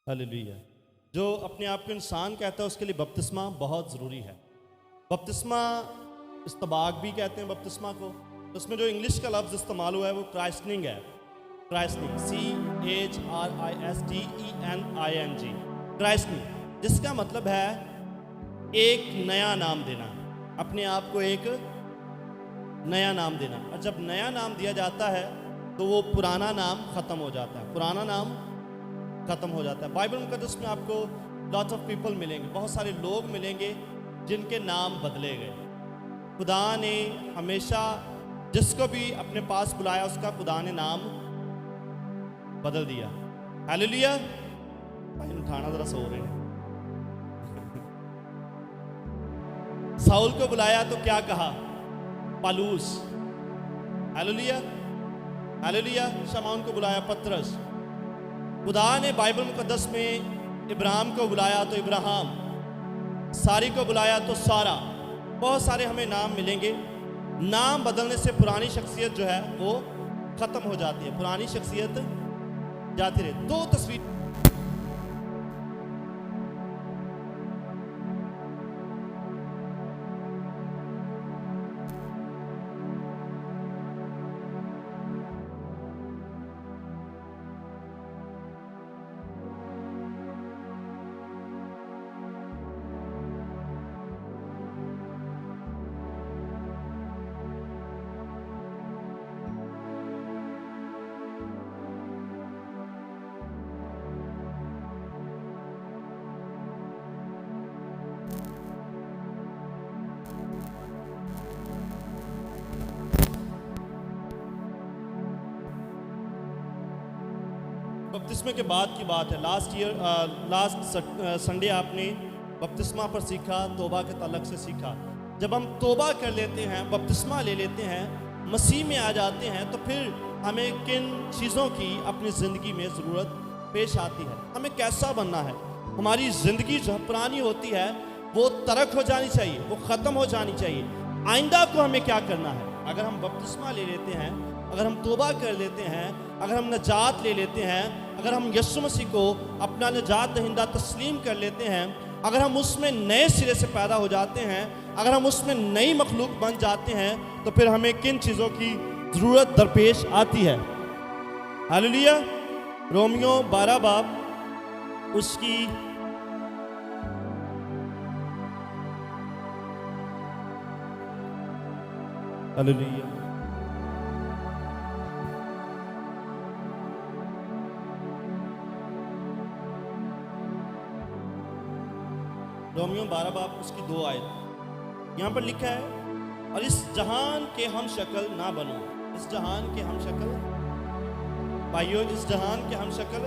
Hallelujah. जो अपने आप को इंसान कहता है उसके लिए बपतिस्मा बहुत ज़रूरी है। बपतिस्मा इस्तबाक भी कहते हैं बपतिस्मा को। तो उसमें जो इंग्लिश का लफ्ज़ इस्तेमाल हुआ है वो क्राइस्टनिंग है। क्राइस्टनिंग CHRISTENING, क्राइस्टनिंग, जिसका मतलब है एक नया नाम देना, अपने आप को एक नया नाम देना। और जब नया नाम दिया जाता है तो वो पुराना नाम ख़त्म हो जाता है, पुराना नाम ख़त्म हो जाता है। बाइबल मुक़द्दस में आपको लॉट्स ऑफ पीपल मिलेंगे, बहुत सारे लोग मिलेंगे जिनके नाम बदले गए। खुदा ने हमेशा जिसको भी अपने पास बुलाया उसका खुदा ने नाम बदल दिया। हालेलुया। भाई उठाना ज़रा, सो रहे हैं। साउल को बुलाया तो क्या कहा? पालूस। हालेलुया, हालेलुया। शमौन को बुलाया पतरस। खुदा ने बाइबल मुक़द्दस में इब्राहिम को बुलाया तो इब्राहिम, सारी को बुलाया तो सारा। बहुत सारे हमें नाम मिलेंगे। नाम बदलने से पुरानी शख्सियत जो है वो ख़त्म हो जाती है, पुरानी शख्सियत जाती रहे। दो तस्वीर बपतिस्मे के बाद की बात है। लास्ट संडे आपने बपतिस्मा पर सीखा, तौबा के ताल्लुक से सीखा। जब हम तौबा कर लेते हैं, बपतिस्मा ले लेते हैं, मसीह में आ जाते हैं, तो फिर हमें किन चीज़ों की अपनी ज़िंदगी में ज़रूरत पेश आती है? हमें कैसा बनना है? हमारी ज़िंदगी जो पुरानी होती है वो तर्क हो जानी चाहिए, वो ख़त्म हो जानी चाहिए। आइंदा को हमें क्या करना है? अगर हम बपतिस्मा ले लेते हैं, अगर हम तौबा कर लेते हैं, अगर हम नजात ले लेते हैं, अगर हम यीशु मसीह को अपना नजात दहिंदा तस्लीम कर लेते हैं, अगर हम उसमें नए सिरे से पैदा हो जाते हैं, अगर हम उसमें नई मखलूक बन जाते हैं, तो फिर हमें किन चीज़ों की ज़रूरत दरपेश आती है? हालेलुया। रोमियो 12 बाब उसकी हालेलुया रोमियो 12 बाब उसकी 2 आयत यहाँ पर लिखा है, और इस जहान के हम शक्ल ना बनो। इस जहान के हम शक्ल, भाइयों, इस जहान के हम शक्ल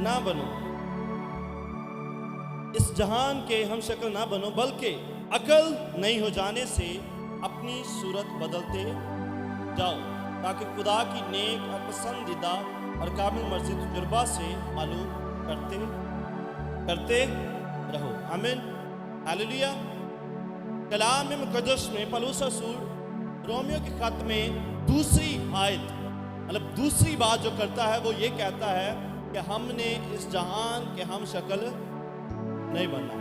ना बनो, इस जहान के हम शक्ल ना बनो, बल्कि अकल नहीं हो जाने से अपनी सूरत बदलते जाओ, ताकि खुदा की नेक और पसंदीदा और काबिल मर्जी तजुर्बा से मालूम करते रहो। आमीन, हालेलुया। कलाम मुक़द्दस में पौलुस रसूल रोमियो के खत में दूसरी आयत, मतलब दूसरी बात जो करता है वो ये कहता है कि हमने इस जहान के हम शक्ल नहीं बनना,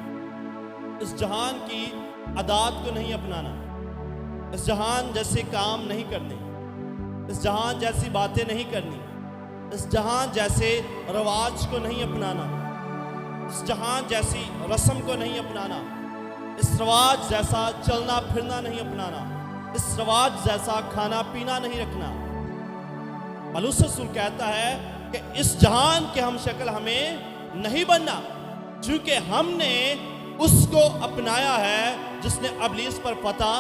इस जहान की आदत को नहीं अपनाना, इस जहान जैसे काम नहीं करने, इस जहान जैसी बातें नहीं करनी, इस जहान जैसे रवाज को नहीं अपनाना, इस जहान जैसी रस्म को नहीं अपनाना, इस रवाज जैसा चलना फिरना नहीं अपनाना, इस रवाज जैसा खाना पीना नहीं रखना। पौलुस रसूल कहता है कि इस जहान के हम शक्ल हमें नहीं बनना, क्योंकि हमने उसको अपनाया है जिसने इब्लीस पर फतह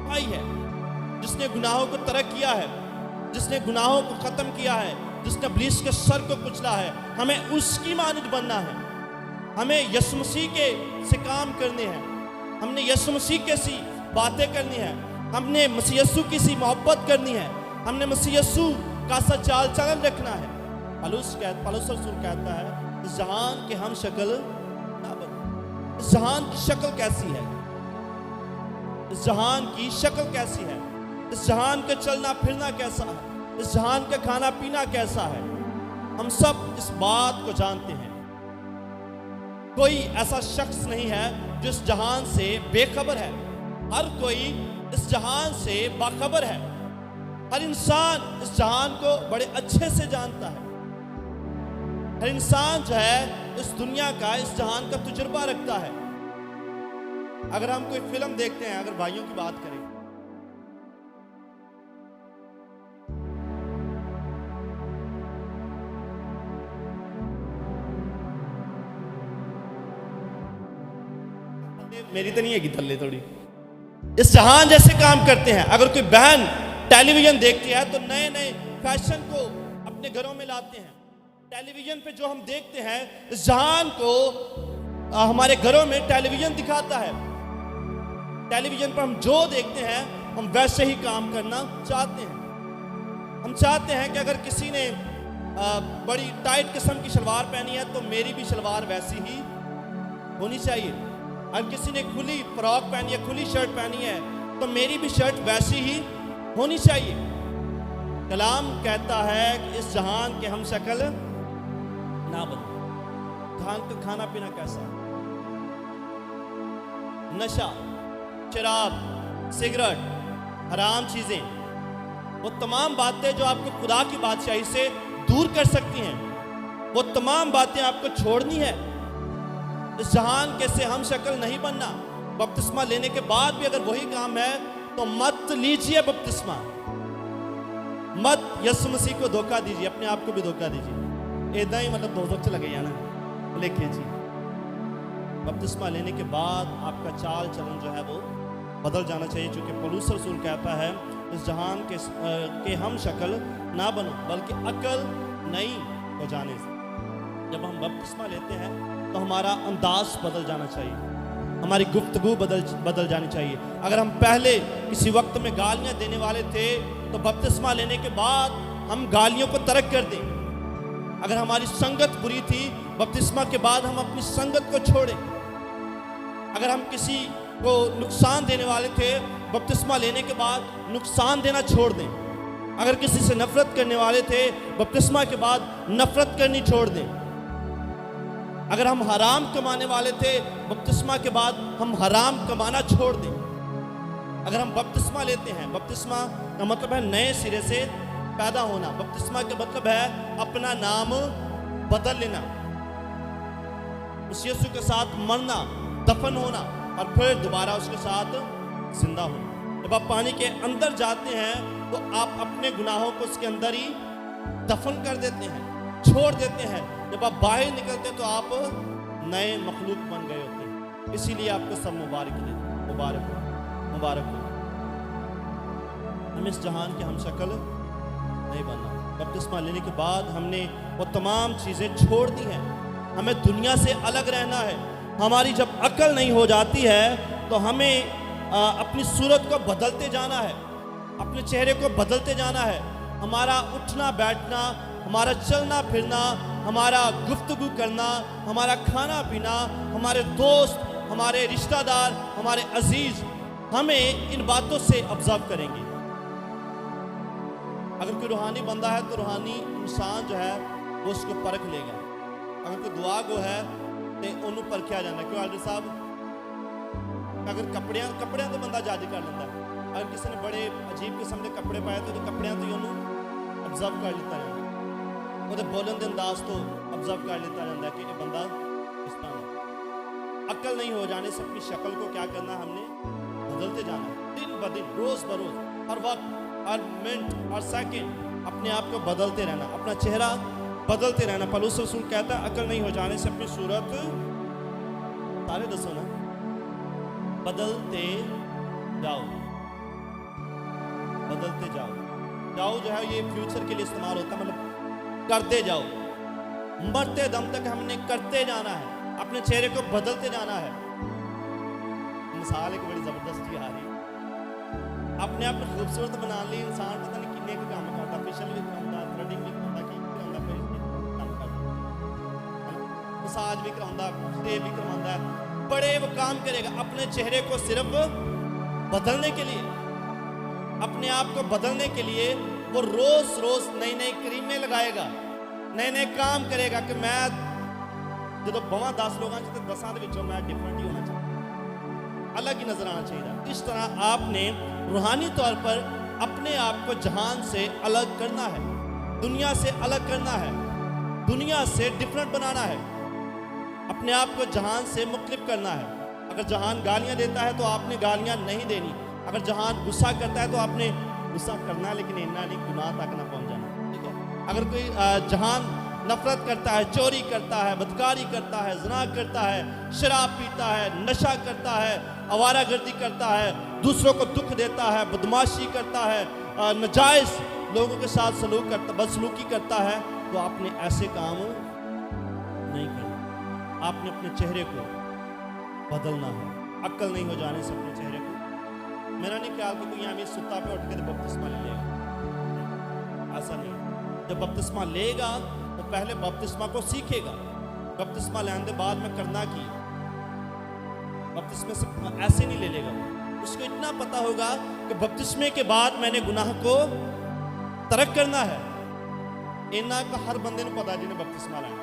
पाई है, जिसने गुनाहों को तर्क किया है, जिसने गुनाहों को ख़त्म किया है, जिसने इब्लीस के सर को कुचला है। हमें उसकी मानद बनना है, हमें यीशु मसीह के से काम करने हैं, हमने यीशु मसीह के सी बातें करनी है, हमने मसीह यीशु की सी मोहब्बत करनी है, हमने मसीह यीशु का सा चाल चलन रखना है। पौलुस रसूल कहता है इस जहान के हम शक्ल ना बनो। इस जहान की शक्ल कैसी है? इस जहान की शक्ल कैसी है? इस जहान का चलना फिरना कैसा है? इस जहान का खाना पीना कैसा है? हम सब इस बात को जानते हैं کوئی ایسا شخص نہیں ہے جو اس جہان سے بے خبر ہے، ہر کوئی اس جہان سے باخبر ہے، ہر انسان اس جہان کو بڑے اچھے سے جانتا ہے، ہر انسان جو ہے اس دنیا کا، اس جہان کا تجربہ رکھتا ہے۔ اگر ہم کوئی فلم دیکھتے ہیں، اگر بھائیوں کی بات کریں، میری تو نہیں ہے کہ تھلے تھوڑی، اس جہان جیسے کام کرتے ہیں۔ اگر کوئی بہن ٹیلی ویژن دیکھتی ہے تو نئے نئے فیشن کو اپنے گھروں میں لاتے ہیں۔ ٹیلی ویژن پہ جو ہم دیکھتے ہیں، اس جہان کو ہمارے گھروں میں ٹیلی ویژن دکھاتا ہے۔ ٹیلی ویژن پر ہم جو دیکھتے ہیں ہم ویسے ہی کام کرنا چاہتے ہیں۔ ہم چاہتے ہیں کہ اگر کسی نے بڑی ٹائٹ قسم کی شلوار پہنی ہے تو میری بھی شلوار ویسی ہی ہونی چاہیے۔ اگر کسی نے کھلی فراک پہنی ہے، کھلی شرٹ پہنی ہے تو میری بھی شرٹ ویسی ہی ہونی چاہیے۔ کلام کہتا ہے کہ اس جہان کے ہم شکل نہ بنو۔ جہان کا کھانا پینا کیسا ہے؟ نشہ، شراب، سگریٹ، حرام چیزیں، وہ تمام باتیں جو آپ کو خدا کی بادشاہی سے دور کر سکتی ہیں، وہ تمام باتیں آپ کو چھوڑنی ہے۔ اس جہان کے سے ہم شکل نہیں بننا۔ بپتسمہ لینے کے بعد بھی اگر وہی کام ہے تو مت لیجئے بپتسمہ، مت یسوع مسیح کو دھوکہ دیجئے، اپنے آپ کو بھی دھوکہ دیجئے۔ ایدہ ہی مطلب دوزخ چلا گیا نا، لکھے جی۔ بپتسمہ لینے کے بعد آپ کا چال چلن جو ہے وہ بدل جانا چاہیے، چونکہ پولس رسول کہتا ہے اس جہان کے ہم شکل نہ بنو بلکہ عقل نئی ہو جانے سے۔ جب ہم بپتسمہ لیتے ہیں تو ہمارا انداز بدل جانا چاہیے، ہماری گفتگو بدل جانی چاہیے۔ اگر ہم پہلے کسی وقت میں گالیاں دینے والے تھے تو بپتسمہ لینے کے بعد ہم گالیوں کو ترک کر دیں۔ اگر ہماری سنگت بری تھی، بپتسمہ کے بعد ہم اپنی سنگت کو چھوڑیں۔ اگر ہم کسی کو نقصان دینے والے تھے، بپتسمہ لینے کے بعد نقصان دینا چھوڑ دیں۔ اگر کسی سے نفرت کرنے والے تھے، بپتسمہ کے بعد نفرت کرنی چھوڑ دیں۔ اگر ہم حرام کمانے والے تھے، بپتسمہ کے بعد ہم حرام کمانا چھوڑ دیں۔ اگر ہم بپتسمہ لیتے ہیں، بپتسمہ کا مطلب ہے نئے سرے سے پیدا ہونا۔ بپتسمہ کا مطلب ہے اپنا نام بدل لینا، اس یسوع کے ساتھ مرنا، دفن ہونا اور پھر دوبارہ اس کے ساتھ زندہ ہونا۔ جب آپ پانی کے اندر جاتے ہیں تو آپ اپنے گناہوں کو اس کے اندر ہی دفن کر دیتے ہیں، چھوڑ دیتے ہیں۔ جب آپ باہر نکلتے تو آپ نئے مخلوق بن گئے ہوتے ہیں۔ اسی لیے آپ کو سب مبارک دے، مبارک ہو، مبارک ہو۔ ہم اس جہان کے ہم شکل نہیں بننا۔ بپتسمہ لینے کے بعد ہم نے وہ تمام چیزیں چھوڑ دی ہیں، ہمیں دنیا سے الگ رہنا ہے۔ ہماری جب عقل نہیں ہو جاتی ہے تو ہمیں اپنی صورت کو بدلتے جانا ہے، اپنے چہرے کو بدلتے جانا ہے۔ ہمارا اٹھنا بیٹھنا، ہمارا چلنا پھرنا، ہمارا گفتگو کرنا، ہمارا کھانا پینا، ہمارے دوست، ہمارے رشتہ دار، ہمارے عزیز ہمیں ان باتوں سے آبزرو کریں گے۔ اگر کوئی روحانی بندہ ہے تو روحانی انسان جو ہے وہ اس کو پرکھ لے گا۔ اگر کوئی دعا گو ہے تو انہوں پرکھیا جانا۔ کیوں عالم صاحب؟ اگر کپڑیاں تو بندہ جج کر لیتا ہے، اگر کسی نے بڑے عجیب قسم کے کپڑے پائے تو کپڑیاں تو انہوں آبزرو کر لیتا ہے، وہ بولن دے انداز تو آبزرو کر لیتا رہتا ہے کہ یہ بندہ اس طرح ہے۔ عقل نہیں ہو جانے سے اپنی شکل کو کیا کرنا، ہم نے بدلتے جانا ہے، دن بدن، روز بروز، ہر وقت، ہر منٹ، ہر سیکنڈ اپنے آپ کو بدلتے رہنا، اپنا چہرہ بدلتے رہنا۔ پولس رسول کہتا ہے عقل نہیں ہو جانے سے اپنی صورت، سارے دسو نا، بدلتے جاؤ، بدلتے جاؤ۔ جاؤ جو ہے یہ فیوچر کے لیے استعمال ہوتا ہے، مطلب کرتے جاؤ، مرتے دم تک ہم نے کرتے جانا ہے، اپنے چہرے کو بدلتے جانا ہے۔ مثال ایک بڑی زبردستی آ رہی ہے، اپنے آپ کو خوبصورت بنا لی انسان پتہ نہیں کتنے کا کام کرتا، فیشل بھی کراؤں، تھریڈنگ بھی کراؤں، کی کراؤں، پھر کام کرتا، مساج بھی کراؤں، شیو بھی کراؤں، بڑے وہ کام کرے گا اپنے چہرے کو صرف بدلنے کے لیے، اپنے آپ کو بدلنے کے لیے وہ روز روز نئی نئی کریمیں لگائے گا، نئے نئے کام کرے گا کہ میں ਜਦੋਂ ਬਵਾਂ 10 ਲੋਕਾਂ 'ਚ ਤੇ 10 ਦੇ ਵਿੱਚੋਂ ਮੈਂ ਡਿਫਰੈਂਟ ਹੀ ਹੋਣਾ ਚਾਹੀਦਾ, अलग ही नजर आना चाहिए। इस तरह आपने रूहानी तौर पर अपने आप को जहान से अलग करना है, दुनिया से अलग करना है, दुनिया से डिफरेंट बनाना है, अपने आप को जहान से मुख्तलिफ करना है। अगर जहान गालियां देता है तो आपने गालियां नहीं देनी, अगर जहान गुस्सा करता है तो आपने गुस्सा करना है, लेकिन इतना नहीं गुनाह तक ना पहुंच जाना, ठीक है। अगर कोई जहान नफरत करता है, चोरी करता है, बदकारी करता है, ज़िना करता है, शराब पीता है, नशा करता है, आवारागर्दी करता है, दूसरों को दुख देता है, बदमाशी करता है, नाजायज़ लोगों के साथ सलूक करता, बदसलूकी करता है, तो आपने ऐसे काम नहीं करना। आपने अपने चेहरे को बदलना है, अक्ल नहीं हो जाने से अपने चेहरे को। मेरा नहीं ख्याल कि कोई यहाँ भी सुत्ता पे उठ के बपतिस्मा ले लेगा, ऐसा नहीं। जब बपतिस्मा लेगा तो पहले बपतिस्मा को सीखेगा, बपतिस्मा लेने के बाद में करना की, बपतिस्मे से ऐसे नहीं ले लेगा। उसको इतना पता होगा कि बपतिस्मे के बाद मैंने गुनाह को तर्क करना है। इन्ना का हर बंदे को पता जिन्हें बपतिस्मा लेना,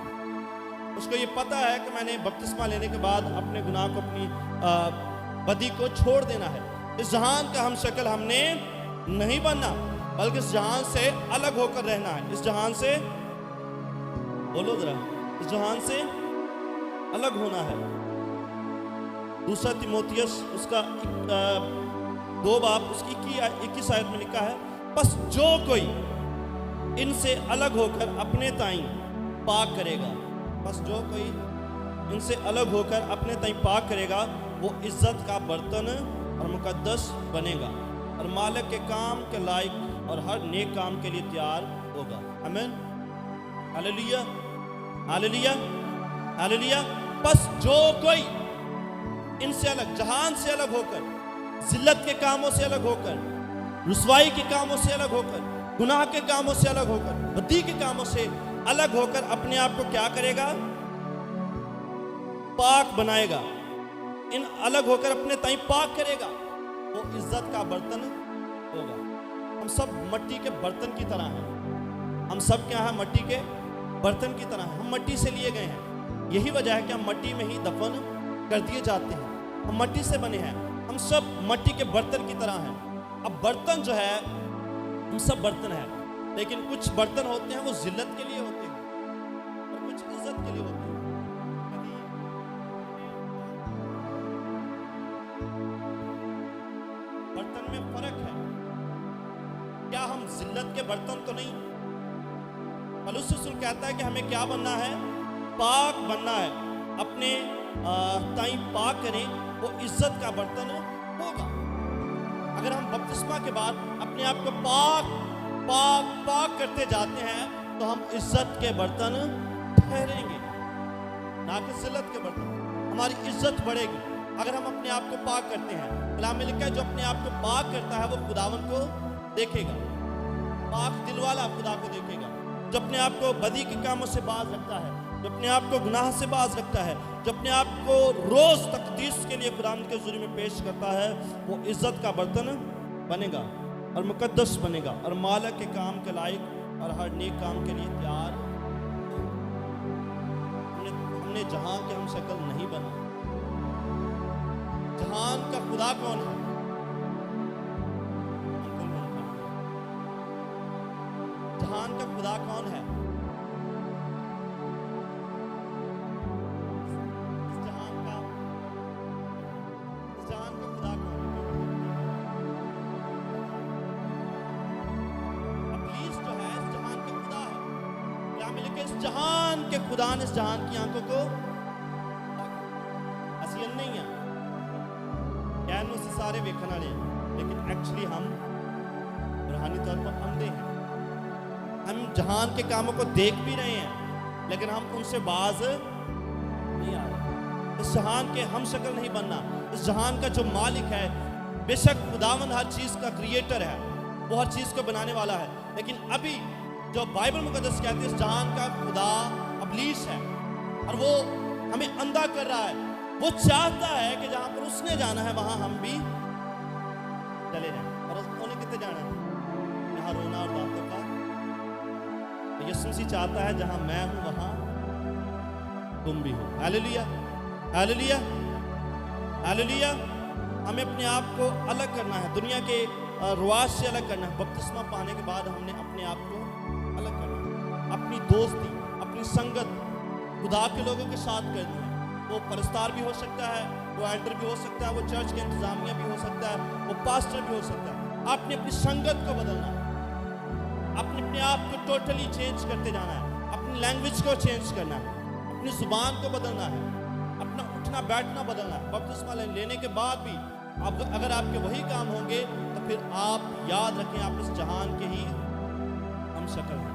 उसको ये पता है कि मैंने बपतिस्मा लेने के बाद अपने गुनाह को, अपनी बदी को छोड़ देना है। इस जहान का हम शक्ल हमने नहीं बनना, बल्कि इस जहान से अलग होकर रहना है। इस जहान से, बोलो जरा, इस जहान से अलग होना है। दूसरा तिमोथियस उसका 2 बाब उसकी 21 आयत में लिखा है, बस जो कोई इनसे अलग होकर अपने ताईं पाक करेगा, बस जो कोई इनसे अलग होकर अपने ताईं पाक करेगा, वो इज्जत का बर्तन और मुकद्दस बनेगा और मालिक के काम के लायक और हर नेक काम के लिए तैयार होगा। आमीन, हालेलुया, हालेलुया, हालेलुया। बस जो कोई इनसे अलग, जहान से अलग होकर, जिल्लत के कामों से अलग होकर, रुसवाई के कामों से अलग होकर, गुनाह के कामों से अलग होकर, बदी के कामों से अलग होकर अपने आप को क्या करेगा? पाक बनाएगा। इन अलग होकर अपने ताई पाक करेगा, वो इज्जत का बर्तन होगा। हम सब मट्टी के बर्तन की तरह हैं। हम सब क्या है? मट्टी के बर्तन की तरह हैं। हम मट्टी से लिए गए हैं, यही वजह है कि हम मट्टी में ही दफन कर दिए जाते हैं। हम मट्टी से बने हैं, हम सब मट्टी के बर्तन की तरह हैं। अब बर्तन जो है, हम सब बर्तन हैं, लेकिन कुछ बर्तन होते हैं वो जिल्लत के लिए होते हैं और कुछ इज्जत के लिए होते हैं। बर्तन में फर्क है। क्या हम जिल्लत के बर्तन तो नहीं? पौलुस रसूल कहता है कि हमें क्या बनना है? पाक बनना है। अपने ताई पाक करें, वो इज्जत का बर्तन होगा। अगर हम बपतिस्मा के बाद अपने आप को पाक पाक पाक करते जाते हैं तो हम इज्जत के बर्तन ठहरेंगे, ना कि जिल्लत के बर्तन। हमारी इज्जत बढ़ेगी अगर हम अपने आप को पाक करते हैं। कलाम में लिखा है, जो अपने आप को पाक करता है वो खुदावन को देखेगा। पाक दिल वाला खुदा को देखेगा। जो अपने आप को बदी के कामों से बाज रखता है, जो अपने आप को गुनाह से बाज रखता है, जो अपने आप को रोज तकदीस के लिए खुदावंद के हुजूर में पेश करता है, वो इज्जत का बर्तन बनेगा और मुकद्दस बनेगा और मालिक के काम के लायक और हर नेक काम के लिए तैयार। हमने जहां के हम शक्ल नहीं बना। जहान का खुदा कौन है? जहान का खुदा कौन है? इस जहान का खुदा कौन है? इब्लीस जो है इस जहान का खुदा है। क्या मिले कि इस जहान के खुदा ने इस जहान की आंखों को असलियत नहीं है, कहने से सारे वेखन वाले हैं, लेकिन एक्चुअली हम रूहानी तौर पर अंधे हैं। हम जहान के कामों को देख भी रहे हैं, लेकिन हम उनसे बाज नहीं आ रहे। इस जहान के हम शक्ल नहीं बनना। इस जहान का जो मालिक है, बेशक खुदावंद हर चीज़ का क्रिएटर है, वो हर चीज़ को बनाने वाला है, लेकिन अभी जो बाइबल मुकद्दस कहती है इस जहान का खुदा इब्लीस है और वो हमें अंधा कर रहा है। वो चाहता है कि जहाँ पर उसने जाना है वहाँ हम भी चले जाएं। और उन्हें कितने जाना है? यहाँ रोना और दांतों का। यीशु मसीह चाहता है जहाँ मैं हूँ वहाँ तुम भी हो। Hallelujah, hallelujah, hallelujah. हमें अपने आप को अलग करना है, दुनिया के रिवाज से अलग करना है। बपतिस्मा पाने के बाद हमने अपने आप को अलग करना है। अपनी दोस्ती, अपनी संगत खुदा के लोगों के साथ करनी है। वो परस्तार भी हो सकता है, वो एल्डर भी हो सकता है, वो चर्च के इंतजामिया भी हो सकता है, वो पास्टर भी हो सकता है। आपने अपनी संगत को बदलना है, अपने आप को टोटली चेंज करते जाना है, अपनी लैंग्वेज को चेंज करना है, अपनी जुबान को बदलना है, अपना उठना बैठना बदलना है। बपतिस्मा लेने के बाद भी अगर आपके वही काम होंगे तो फिर आप याद रखें, आप इस जहान के ही हम शक्ल हैं,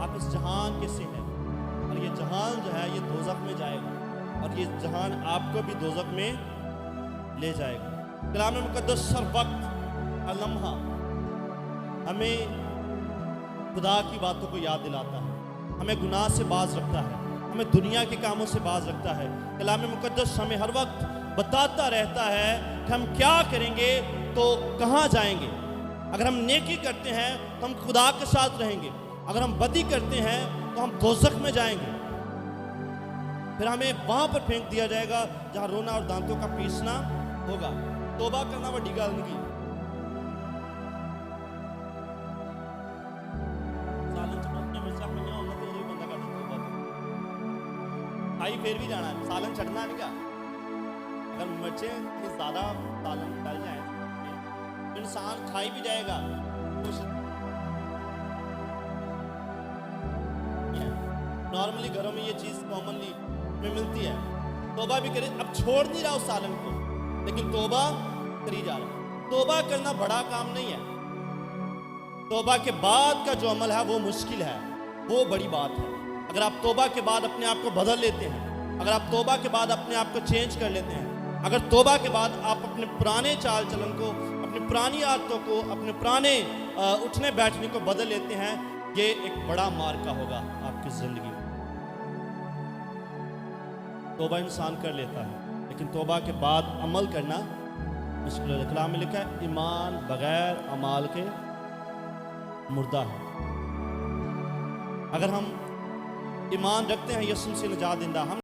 आप इस जहान के से हैं, और ये जहान जो है ये दोज़ख में जाएगा, और ये जहान आपको भी दोज़ख में ले जाएगा। कलाम मुक़द्दस हर वक्त, हर लम्हा हमें खुदा की बातों को याद दिलाता है, हमें गुनाह से बाज रखता है, हमें दुनिया के कामों से बाज रखता है। कलाम मुक़द्दस हमें हर वक्त बताता रहता है कि हम क्या करेंगे तो कहाँ जाएंगे। अगर हम नेकी करते हैं तो हम खुदा के साथ रहेंगे, अगर हम बदी करते हैं तो हम दोज़ख में जाएंगे, फिर हमें वहाँ पर फेंक दिया जाएगा जहाँ रोना और दांतों का पीसना होगा। तौबा करना वड्डी गल नहीं। खाई फिर भी जाना है, सालन छड़ना नहीं क्या। अगर मिर्चें ज़्यादा सालन डल जाए तो इंसान खाई भी जाएगा। नॉर्मली घरों में ये चीज़ कॉमनली में मिलती है। तौबा भी करे, अब छोड़ नहीं रहा उस सालन को, लेकिन तौबा करी जा रहा है। तौबा करना बड़ा काम नहीं है, तौबा के बाद का जो अमल है वो मुश्किल है, वो बड़ी बात है। अगर आप तौबा के बाद अपने आप को बदल लेते हैं, अगर आप तौबा के बाद अपने आप को चेंज कर लेते हैं, अगर तौबा के बाद आप अपने पुराने चाल चलन को, अपनी पुरानी आदतों को, अपने पुराने उठने बैठने को बदल लेते हैं, ये एक बड़ा मार्का होगा आपकी ज़िंदगी में। तौबा इंसान कर लेता है, लेकिन तौबा के बाद अमल करना मुश्किल है। कलाम में लिखा है, ईमान बगैर अमाल के मुर्दा है। अगर हम ईमान रखते हैं यीशु से निजात देंदा, हम